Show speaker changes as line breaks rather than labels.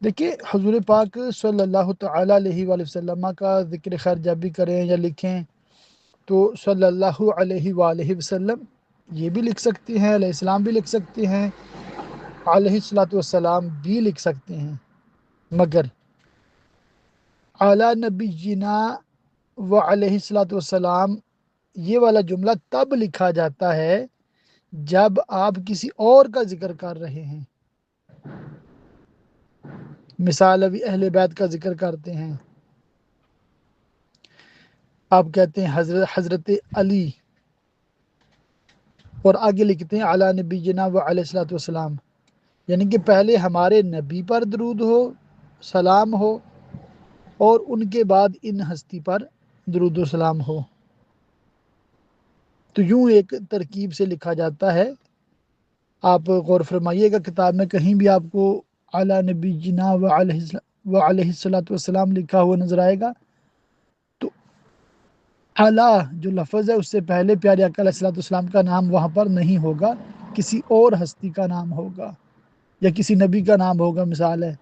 دیکھیے حضور پاک صلی اللہ تعالیٰ علیہ وآلہ وسلم کا ذکر خیر جب بھی کریں یا لکھیں تو صلی اللہ علیہ وآلہ وسلم یہ بھی لکھ سکتے ہیں، علیہ السلام بھی لکھ سکتے ہیں، علیہ الصلاۃ والسلام بھی لکھ سکتے ہیں، مگر اعلیٰ نبینا و علیہ الصلاۃ والسلام یہ والا جملہ تب لکھا جاتا ہے جب آپ کسی اور کا ذکر کر رہے ہیں۔ مثال ابھی اہل بیت کا ذکر کرتے ہیں، آپ کہتے ہیں حضرت علی اور آگے لکھتے ہیں اعلیٰ نبینا و علیہ الصلاۃ والسلام، یعنی کہ پہلے ہمارے نبی پر درود ہو، سلام ہو، اور ان کے بعد ان ہستی پر درود و سلام ہو۔ تو یوں ایک ترکیب سے لکھا جاتا ہے۔ آپ غور فرمائیے گا کتاب میں کہیں بھی آپ کو اعلیٰ نبینا و علیہ الصلاۃ والسلام لکھا ہوا نظر آئے گا تو اعلیٰ جو لفظ ہے اس سے پہلے پیارے آقا علیہ الصلاۃ والسلام کا نام وہاں پر نہیں ہوگا، کسی اور ہستی کا نام ہوگا یا کسی نبی کا نام ہوگا، مثال ہے